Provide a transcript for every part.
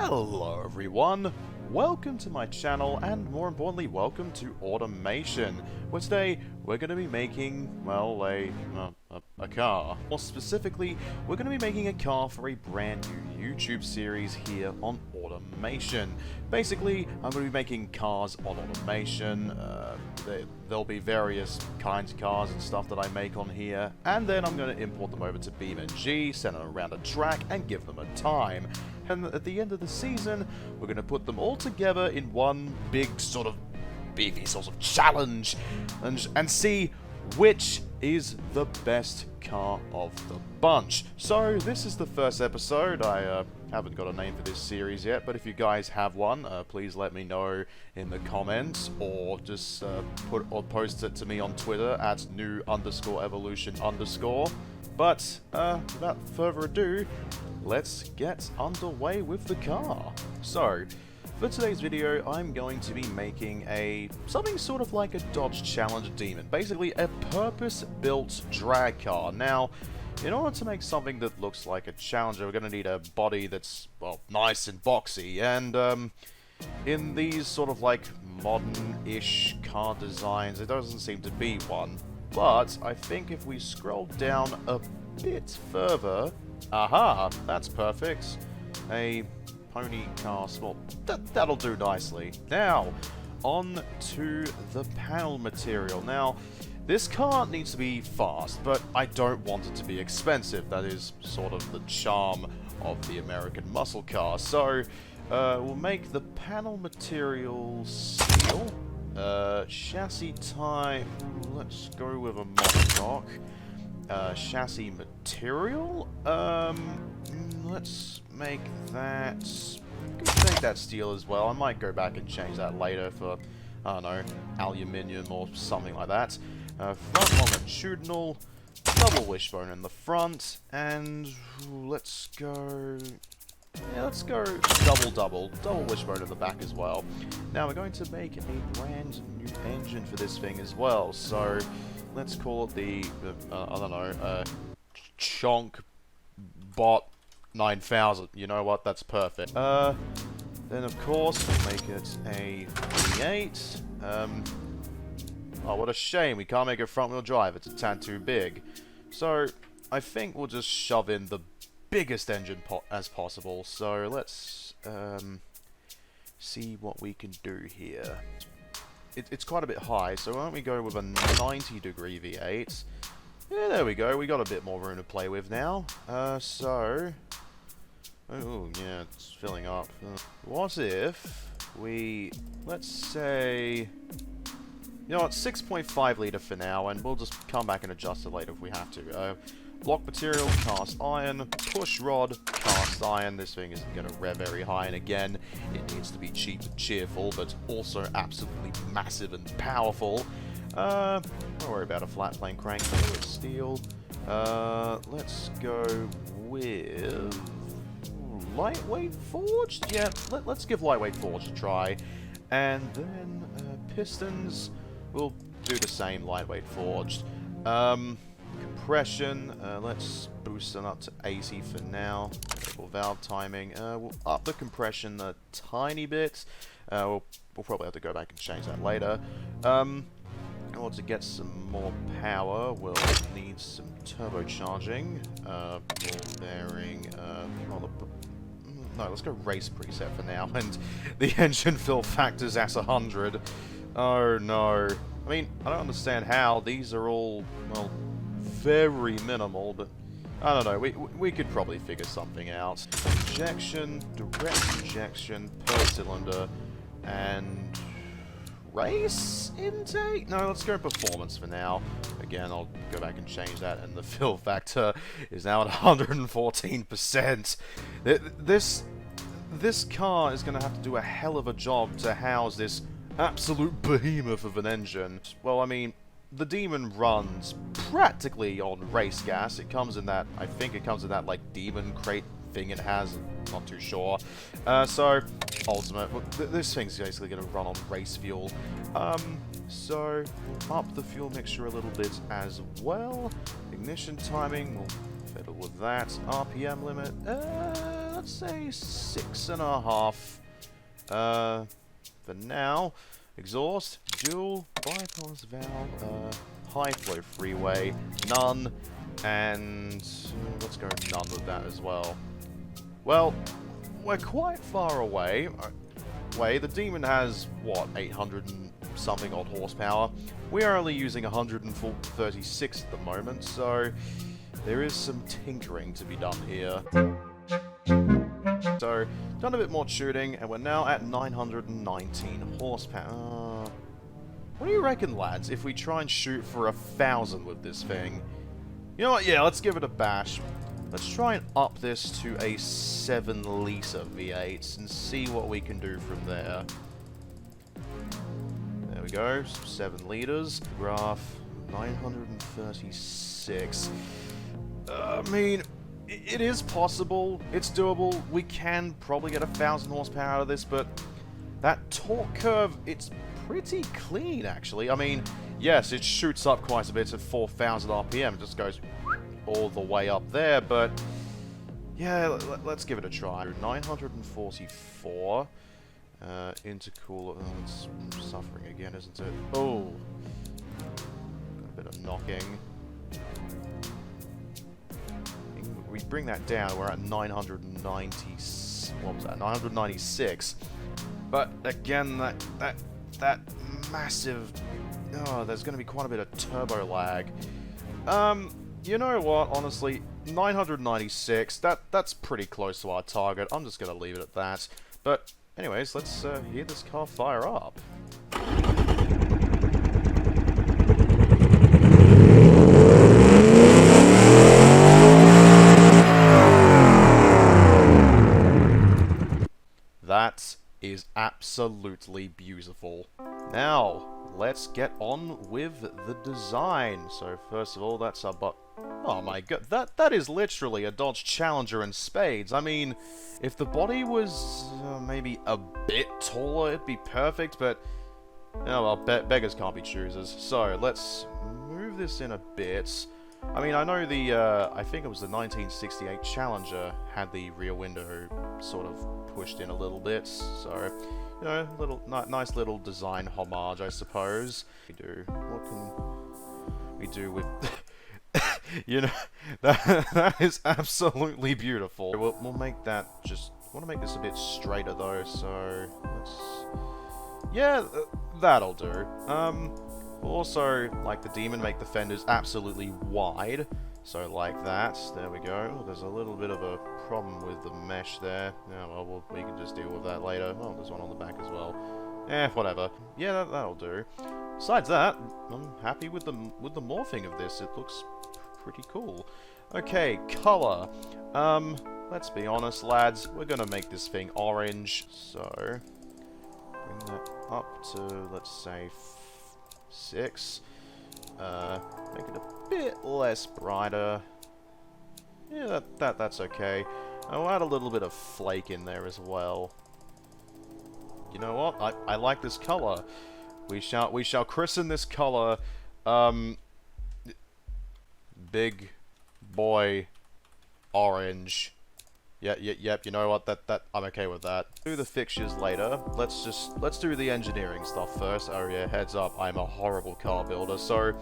Hello everyone, welcome to my channel and more importantly welcome to Automation, where today we're going to be making, well, a car. More specifically, we're going to be making a car for a brand new YouTube series here on Automation. Basically, I'm going to be making cars on Automation. There'll be various kinds of cars and stuff that I make on here, and then I'm going to import them over to BeamNG, send them around a track, and give them a time. And at the end of the season, we're going to put them all together in one big sort of beefy sort of challenge and see which is the best car of the bunch. So this is the first episode. I haven't got a name for this series yet, but if you guys have one, please let me know in the comments, or just post it to me on Twitter at @new_evolution_. But without further ado, let's get underway with the car. So, for today's video, I'm going to be making something sort of like a Dodge Challenger Demon. Basically, a purpose-built drag car. Now, in order to make something that looks like a Challenger, we're going to need a body that's, well, nice and boxy. And in these sort of like modern-ish car designs, there doesn't seem to be one. But I think if we scroll down a bit further, aha, that's perfect. A pony car sport. That'll do nicely. Now, on to the panel material. Now, this car needs to be fast, but I don't want it to be expensive. That is sort of the charm of the American muscle car. So, we'll make the panel material steel. Chassis type, let's go with a monocoque. Chassis material, let's make that steel as well. I might go back and change that later for, I don't know, aluminium or something like that. Front longitudinal, double wishbone in the front, and let's go double wishbone in the back as well. Now we're going to make a brand new engine for this thing as well, so let's call it the, I don't know, Chonk Bot 9000. You know what, that's perfect. Then of course we'll make it a V8. Oh, what a shame, we can't make it front wheel drive, it's a tad too big. So, I think we'll just shove in the biggest engine as possible, so let's see what we can do here. It's quite a bit high, so why don't we go with a 90-degree V8. Yeah, there we go, we got a bit more room to play with now. So, oh yeah, it's filling up. What if we, let's say, you know what, 6.5 litre for now, and we'll just come back and adjust it later if we have to. Block material, cast iron, push rod, cast iron. This thing isn't going to rev very high, and again, it needs to be cheap and cheerful, but also absolutely massive and powerful. Don't worry about a flat plane crank, steel. Let's go with lightweight forged? Yeah, let's give lightweight forged a try. And then pistons, we'll do the same, lightweight forged. Compression, let's boost it up to 80 for now. Variable valve timing, we'll up the compression a tiny bit. We'll probably have to go back and change that later. In order to get some more power, we'll need some turbocharging. Ball bearing, no, let's go race preset for now, and the engine fill factor's at 100. Oh no. I mean, I don't understand how. These are all, well, very minimal, but I don't know, we could probably figure something out. Injection, direct injection, per cylinder, and race intake? No, let's go performance for now. Again, I'll go back and change that, and the fill factor is now at 114%. This car is going to have to do a hell of a job to house this absolute behemoth of an engine. Well, I mean, the Demon runs practically on race gas. It comes in that, I think it comes in that, like, Demon crate thing it has. I'm not too sure. So, ultimate. This thing's basically going to run on race fuel. So, we'll up the fuel mixture a little bit as well. Ignition timing, we'll fiddle with that. RPM limit, let's say 6.5. For now. Exhaust, dual, bypass valve, high flow freeway, none, and let's go none with that as well. Well, we're quite far away. The Demon has, what, 800 and something odd horsepower. We are only using 136 at the moment, so there is some tinkering to be done here. So, done a bit more shooting, and we're now at 919 horsepower. What do you reckon, lads, if we try and shoot for 1,000 with this thing? You know what, yeah, let's give it a bash. Let's try and up this to a 7-litre V8 and see what we can do from there. There we go, 7 litres. Graph, 936. I mean, it is possible, it's doable, we can probably get 1,000 horsepower out of this, but that torque curve, it's pretty clean actually. I mean, yes, it shoots up quite a bit at 4,000 RPM, it just goes all the way up there, but yeah, let's give it a try. 944, intercooler, oh, it's suffering again, isn't it? Oh, got a bit of knocking. We bring that down, we're at 990, what was that, 996. But again, that massive, oh, there's going to be quite a bit of turbo lag. You know what, honestly, 996, that's pretty close to our target. I'm just going to leave it at that. But anyways, let's hear this car fire up. That is absolutely beautiful. Now, let's get on with the design. So first of all, that's our oh my god, that is literally a Dodge Challenger in spades. I mean, if the body was maybe a bit taller, it'd be perfect, but oh well, beggars can't be choosers. So let's move this in a bit. I mean, I know the, I think it was the 1968 Challenger had the rear window sort of pushed in a little bit, so, you know, nice little design homage, I suppose. What can we do with, you know, that is absolutely beautiful. We'll make that just, I want to make this a bit straighter though, so, yeah, that'll do. Also, like the Demon, make the fenders absolutely wide. So like that. There we go. Oh, there's a little bit of a problem with the mesh there. Yeah, well, we can just deal with that later. Oh, there's one on the back as well. Whatever. Yeah, that'll do. Besides that, I'm happy with the morphing of this. It looks pretty cool. Okay, color. Let's be honest, lads. We're gonna make this thing orange. So, bring that up to, let's say, 6. Make it a bit less brighter. Yeah, that's okay. I'll add a little bit of flake in there as well. You know what? I like this color. We shall christen this color Big Boy Orange. Yep, you know what, that I'm okay with that. Do the fixtures later. Let's do the engineering stuff first. Oh yeah, heads up, I'm a horrible car builder, so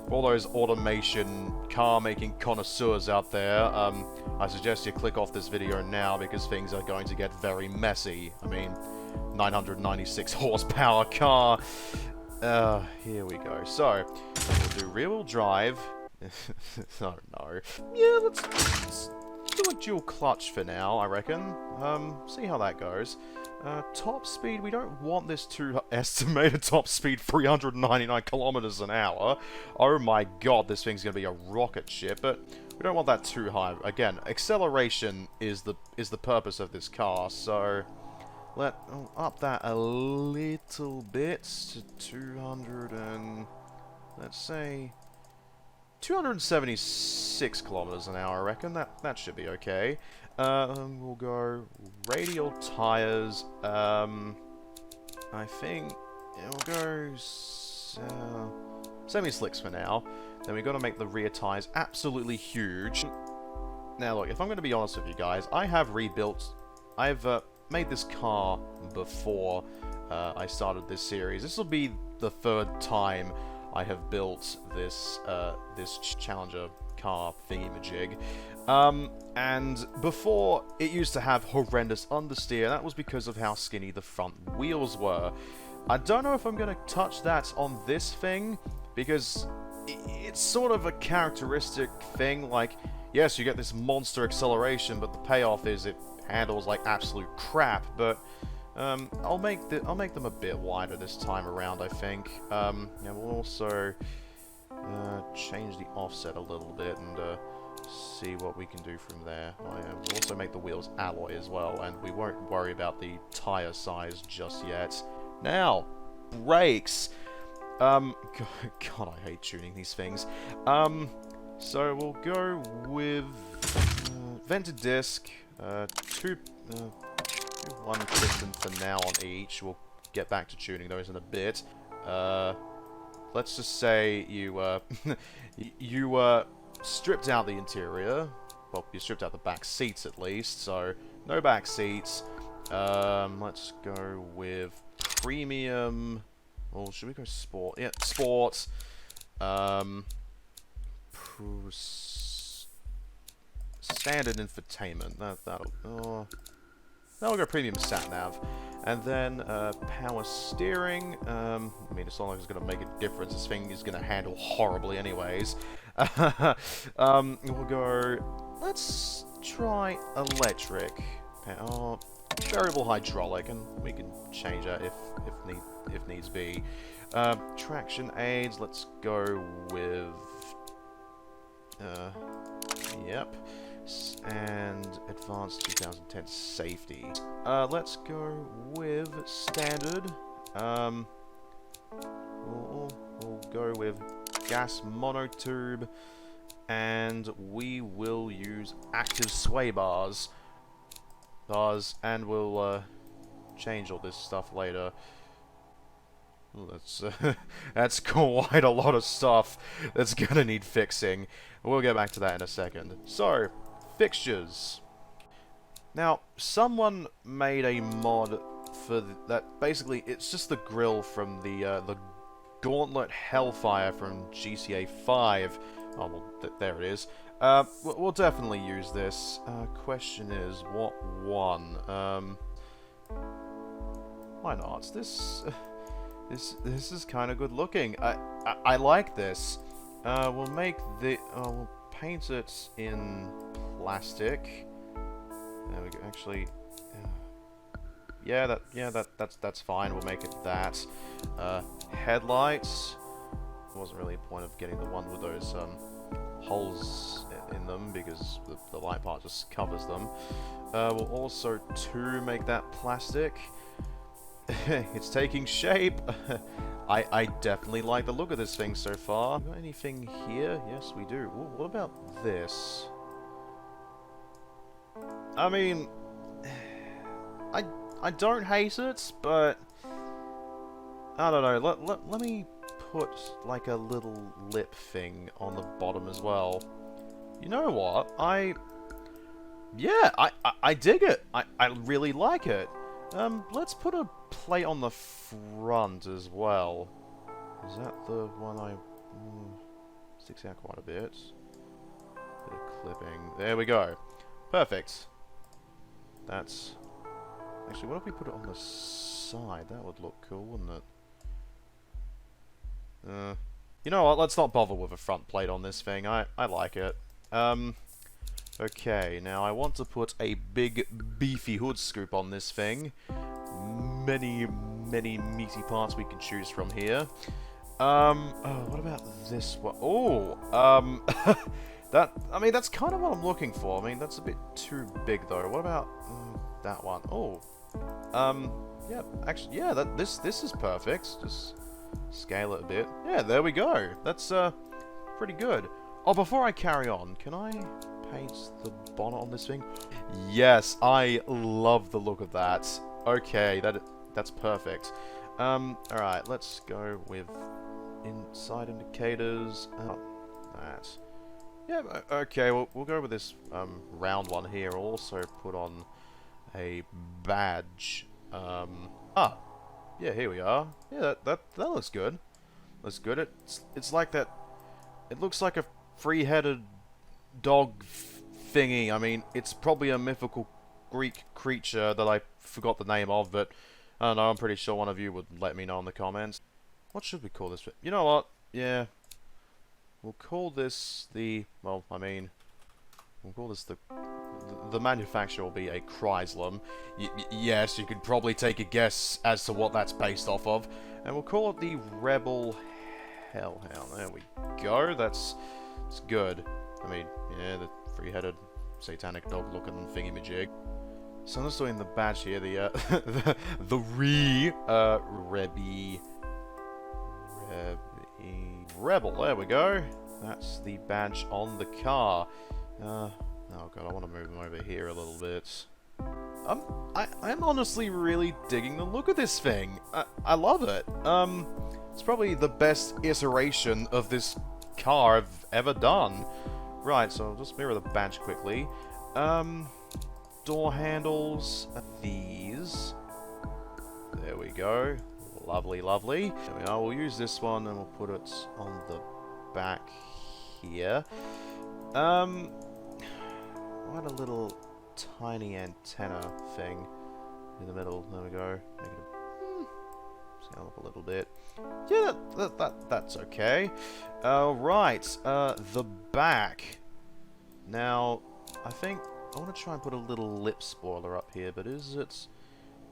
for all those automation car making connoisseurs out there, I suggest you click off this video now because things are going to get very messy. I mean, 996 horsepower car. Here we go. So, we'll do rear wheel drive. Oh no. Yeah, let's do a dual clutch for now, I reckon. See how that goes. Top speed, we don't want this to estimated top speed 399 kilometers an hour. Oh my god, this thing's gonna be a rocket ship, but we don't want that too high. Again, acceleration is the purpose of this car, so let up that a little bit to 200 and let's say 276 kilometers an hour, I reckon. That should be okay. We'll go radial tires. I think we'll go semi-slicks for now. Then we've got to make the rear tires absolutely huge. Now look, if I'm going to be honest with you guys, I have rebuilt I've made this car before I started this series. This will be the third time I have built this this Challenger car thingy-majig. And before, it used to have horrendous understeer. That was because of how skinny the front wheels were. I don't know if I'm going to touch that on this thing, because it's sort of a characteristic thing. Like, yes, you get this monster acceleration, but the payoff is it handles like absolute crap. But I'll make them a bit wider this time around, I think. Yeah, we'll also change the offset a little bit and see what we can do from there. We'll also make the wheels alloy as well, and we won't worry about the tire size just yet. Now, brakes. God, I hate tuning these things. So we'll go with vented disc, one piston for now on each. We'll get back to tuning those in a bit. Let's just say you you stripped out the interior. Well, you stripped out the back seats at least, so no back seats. Let's go with premium. Or should we go sport? Yeah, sport. Standard infotainment. That'll go premium sat nav. And then power steering. I mean, it's not like it's going to make a difference. This thing is going to handle horribly anyways. We'll go. Let's try electric. Variable hydraulic, and we can change that if needs be. Traction aids. Let's go with. Yep. And advanced 2010 safety. Let's go with standard. We'll go with gas monotube, and we will use active sway bars. And we'll change all this stuff later. Ooh, that's quite a lot of stuff that's gonna need fixing. We'll get back to that in a second. So, fixtures. Now, someone made a mod for that. Basically, it's just the grill from the Gauntlet Hellfire from GTA 5. Oh, well, there it is. We'll definitely use this. Question is, what one? Why not? This is kind of good looking. I like this. We'll make the we'll paint it in plastic. There we go. Actually, that's fine. We'll make it that. Headlights. There wasn't really a point of getting the one with those holes in them, because the light part just covers them. We'll also make that plastic. It's taking shape. I definitely like the look of this thing so far. Got anything here? Yes, we do. Ooh, what about this? I mean, I don't hate it, but I don't know. Let me put like a little lip thing on the bottom as well. You know what? I dig it. I really like it. Let's put a plate on the front as well. Is that the one I... sticks out quite a bit. Bit of clipping. There we go. Perfect. That's... Actually, what if we put it on the side? That would look cool, wouldn't it? You know what? Let's not bother with a front plate on this thing. I like it. Okay, now I want to put a big, beefy hood scoop on this thing. Many meaty parts we can choose from here. Oh, what about this one? Oh, I mean, that's kind of what I'm looking for. I mean, that's a bit too big, though. What about that one? Oh, yeah, actually, yeah, this is perfect. Just scale it a bit. Yeah, there we go. That's, pretty good. Oh, before I carry on, can I paint the bonnet on this thing? Yes, I love the look of that. Okay, that's perfect. Alright, let's go with inside indicators. That. Yeah, okay, we'll go with this round one here. We'll also put on a badge. Yeah, here we are. Yeah, that looks good. Looks good. It's like that. It looks like a three-headed dog thingy. I mean, it's probably a mythical Greek creature that I forgot the name of, but I don't know. I'm pretty sure one of you would let me know in the comments. What should we call this? You know what? Yeah, we'll call this the. Well, I mean, we'll call this the manufacturer will be a Chrysler. Yes, you could probably take a guess as to what that's based off of. And we'll call it the Rebel Hellhound. There we go. That's good. I mean, yeah, the three-headed satanic dog-looking thingy-majig. So I'm just doing the badge here, the Rebel. There we go. That's the badge on the car. Oh god, I want to move them over here a little bit. I'm honestly really digging the look of this thing. I love it. It's probably the best iteration of this car I've ever done. Right, so I'll just mirror the badge quickly. Door handles, these. There we go. Lovely, lovely. There we are. We'll use this one and we'll put it on the back here. What a little tiny antenna thing in the middle. There we go. Make it scale up a little bit. Yeah, that's okay. Right, the back. Now, I think I want to try and put a little lip spoiler up here, but is it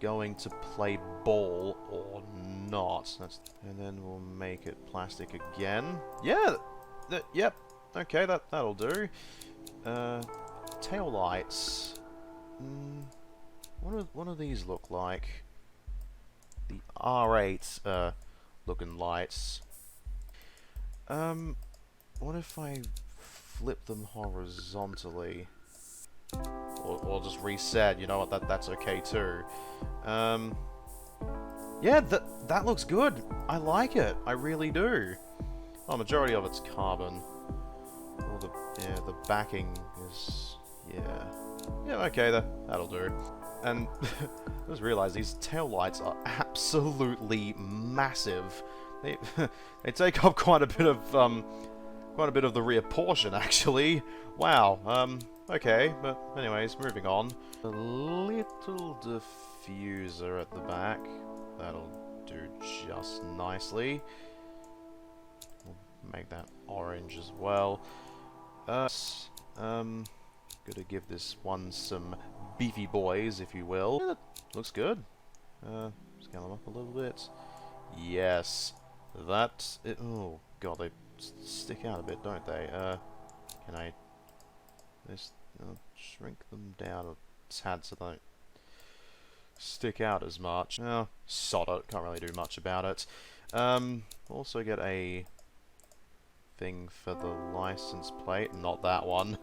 going to play ball or not? And then we'll make it plastic again. Yeah, yep. Okay, that'll do. Tail lights. What do these look like? The R8 looking lights. What if I flip them horizontally? Or just reset, you know what, that's okay too. Yeah, that looks good. I like it. I really do. Oh, majority of it's carbon. All the backing is, yeah, okay, that'll do. And I just realised these tail lights are absolutely massive. They take up quite a bit of the rear portion, actually. Wow. Okay, but anyways, moving on. A little diffuser at the back. That'll do just nicely. We'll make that orange as well. Gotta give this one some beefy boys, if you will. Yeah, that looks good. Scale them up a little bit. Yes. That's it. Oh god, they stick out a bit, don't they? Can I just shrink them down a tad so they don't stick out as much? Oh, sod it. Can't really do much about it. Also get a thing for the license plate. Not that one.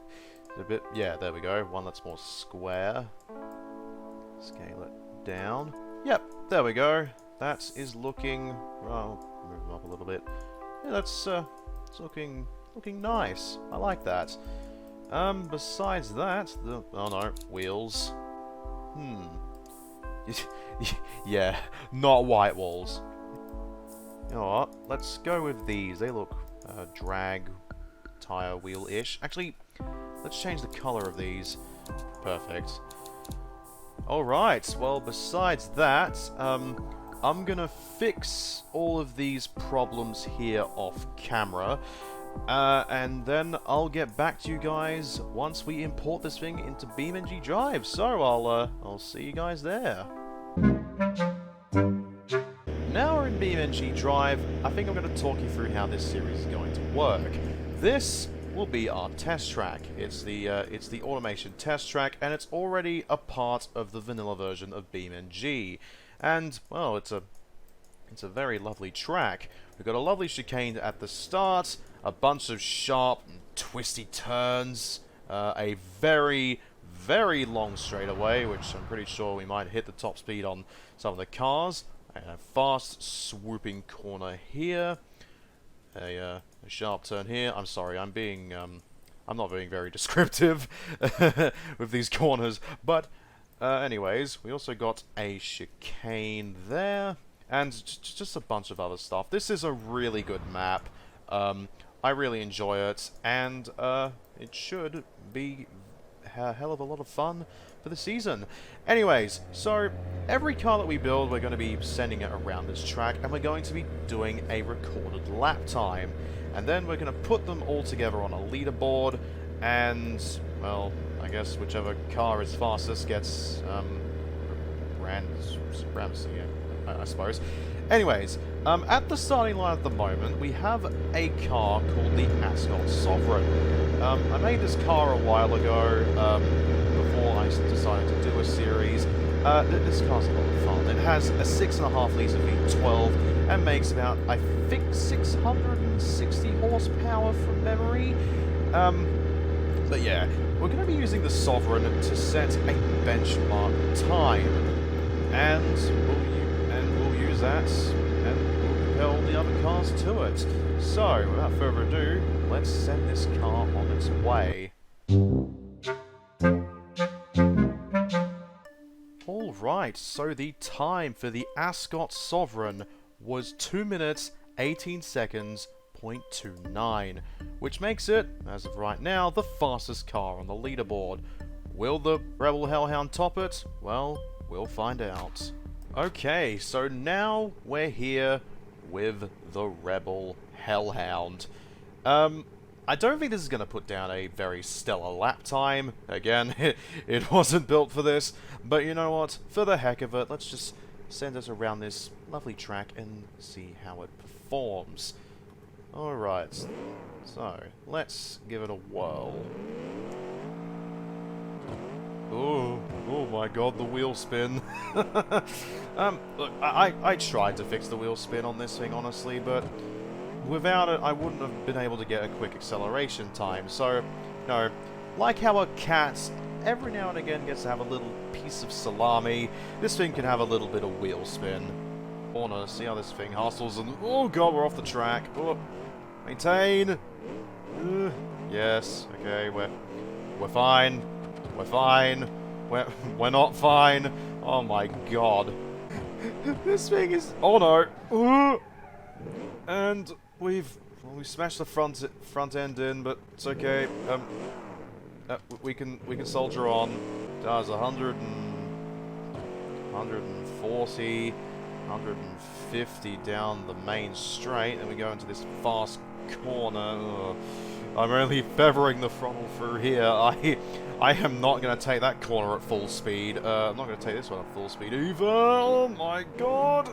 A bit. Yeah, there we go. One that's more square. Scale it down. Yep, there we go. That is looking. Well, move them up a little bit. Yeah, that's it's looking nice. I like that. Besides that, oh no, wheels. Yeah, not white walls. You know what? Let's go with these. They look drag tire wheel-ish. Actually, let's change the color of these. Perfect. Alright, well, besides that, I'm gonna fix all of these problems here off camera. And then I'll get back to you guys once we import this thing into BeamNG Drive. So I'll see you guys there. Now we're in BeamNG Drive. I think I'm going to talk you through how this series is going to work. This will be our test track. It's the automation test track, and it's already a part of the vanilla version of BeamNG. And well, it's a very lovely track. We've got a lovely chicane at the start, a bunch of sharp and twisty turns, a very, very long straightaway, which I'm pretty sure we might hit the top speed on some of the cars, and a fast swooping corner here, a sharp turn here. I'm sorry, I'm not being very descriptive with these corners, but Anyways, we also got a chicane there, and just a bunch of other stuff. This is a really good map. I really enjoy it, and it should be a hell of a lot of fun for the season. Anyways, so every car that we build, we're going to be sending it around this track, and we're going to be doing a recorded lap time. And then we're going to put them all together on a leaderboard, and, well, I guess whichever car is fastest gets, I suppose. Anyways, at the starting line at the moment, we have a car called the Ascot Sovereign. I made this car a while ago, before I decided to do a series. This car's a lot of fun. It has a 6.5 litre V12 and makes about, I think, 660 horsepower from memory. But yeah, we're going to be using the Sovereign to set a benchmark time, and we'll use that, and we'll compel the other cars to it. So, without further ado, let's send this car on its way. Alright, so the time for the Ascot Sovereign was 2 minutes, 18 seconds, 0.29, which makes it, as of right now, the fastest car on the leaderboard. Will the Rebel Hellhound top it? Well, we'll find out. Okay, so now we're here with the Rebel Hellhound. I don't think this is going to put down a very stellar lap time. Again, it wasn't built for this, but you know what? For the heck of it, let's just send us around this lovely track and see how it performs. Alright, so let's give it a whirl. Oh my god, the wheel spin. Look, I tried to fix the wheel spin on this thing, honestly, but without it, I wouldn't have been able to get a quick acceleration time. So, you know, like how a cat every now and again gets to have a little piece of salami, this thing can have a little bit of wheel spin. I wanna see how this thing hustles, and oh god, we're off the track. Oh, maintain. Yes. Okay, we're fine. We're fine. We're not fine. Oh my god. This thing is. Oh no. And we smashed the front end in, but it's okay. We can soldier on. Does 140, 150 down the main straight, and we go into this fast corner. Ugh. I'm only feathering the throttle through here. I am not going to take that corner at full speed. I'm not going to take this one at full speed either. Oh my god.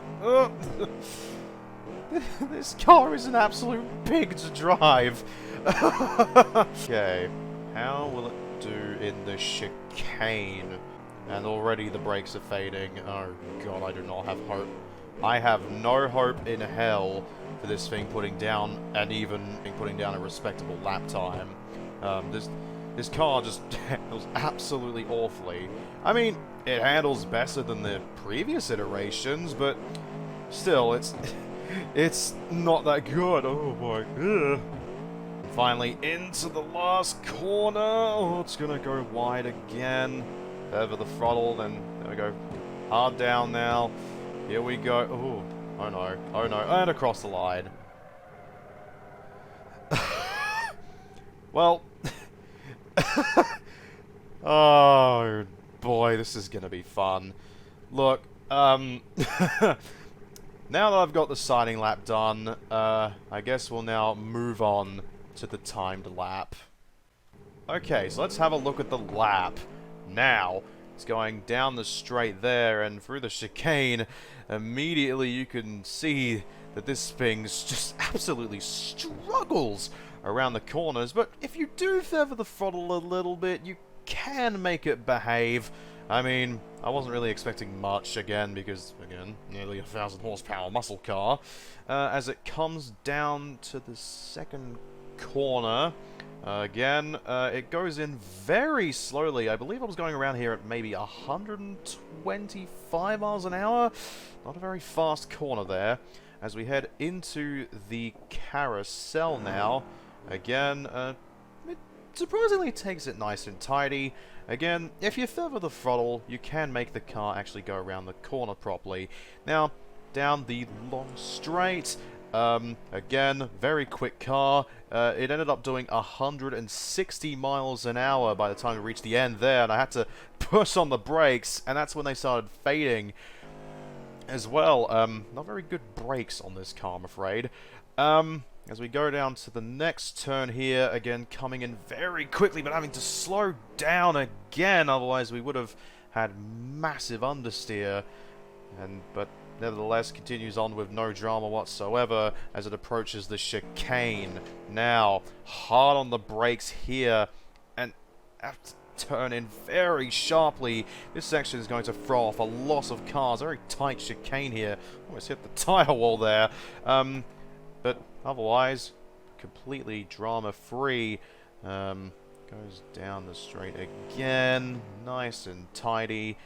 This car is an absolute pig to drive. Okay, how will it do in the chicane? And already the brakes are fading. Oh god, I do not have hope. I have no hope in hell for this thing putting down, and even putting down a respectable lap time. This car just handles absolutely awfully. I mean, it handles better than the previous iterations, but still, it's not that good. Oh boy. Ugh. Finally into the last corner. Oh, it's gonna go wide again. Over the throttle, then there we go. Hard down now. Here we go. Ooh. Oh no. Oh no. And across the line. Well. Oh boy, this is gonna be fun. Look, now that I've got the signing lap done, I guess we'll now move on to the timed lap. Okay, so let's have a look at the lap. Now, it's going down the straight there and through the chicane. Immediately you can see that this thing just absolutely struggles around the corners, but if you do feather the throttle a little bit, you can make it behave. I mean, I wasn't really expecting much, again, because, again, nearly 1,000 horsepower muscle car. As it comes down to the second corner, again, it goes in very slowly. I believe I was going around here at maybe 125 miles an hour. Not a very fast corner there. As we head into the carousel now, again, surprisingly takes it nice and tidy. Again, if you feather the throttle, you can make the car actually go around the corner properly. Now, down the long straight, again, very quick car. It ended up doing 160 miles an hour by the time it reached the end there, and I had to push on the brakes, and that's when they started fading as well. Not very good brakes on this car, I'm afraid. As we go down to the next turn here, again, coming in very quickly, but having to slow down again, otherwise we would have had massive understeer. But nevertheless, continues on with no drama whatsoever as it approaches the chicane. Now, hard on the brakes here, and have to turn in very sharply. This section is going to throw off a lot of cars. Very tight chicane here. Almost hit the tire wall there. But otherwise, completely drama-free. Goes down the straight again. Nice and tidy.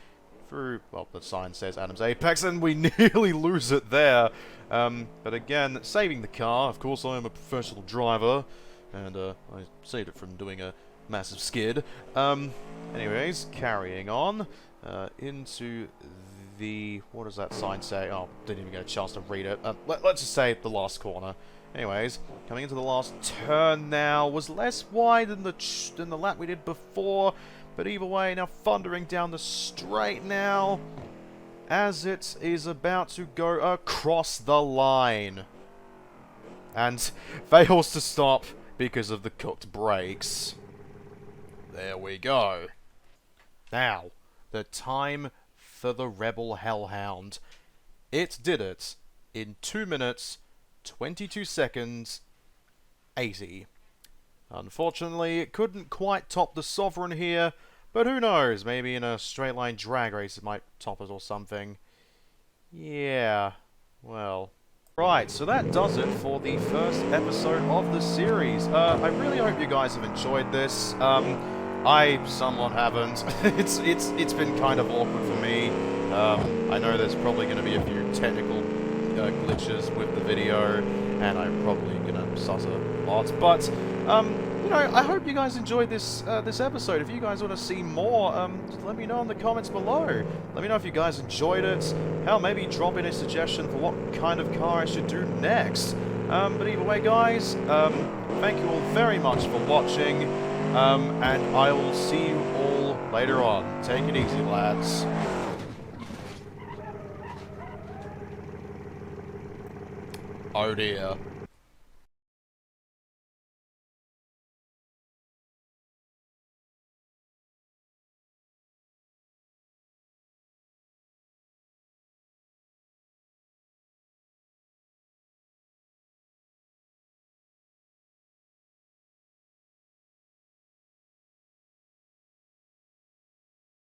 Through, well, the sign says Adam's Apex, and we nearly lose it there. But again, saving the car. Of course, I am a professional driver, and I saved it from doing a massive skid. Anyways, carrying on into the... what does that sign say? Oh, didn't even get a chance to read it. Let's just say the last corner. Anyways, coming into the last turn now. Was less wide than the lap we did before. But either way, now thundering down the straight now, as it is about to go across the line. And fails to stop because of the cooked brakes. There we go. Now, the time for the Rebel Hellhound. It did it in 2 minutes, 22 seconds, 80. Unfortunately, it couldn't quite top the Sovereign here, but who knows, maybe in a straight line drag race it might top it or something. Yeah, well. Right, so that does it for the first episode of the series. I really hope you guys have enjoyed this. I somewhat haven't. It's been kind of awkward for me. I know there's probably going to be a few technical glitches with the video, and I'm probably gonna stutter lots. But you know, I hope you guys enjoyed this this episode. If you guys want to see more, just let me know in the comments below. Let me know if you guys enjoyed it. Hell, maybe drop in a suggestion for what kind of car I should do next. But either way, guys, thank you all very much for watching, and I will see you all later on. Take it easy, lads. Oh dear.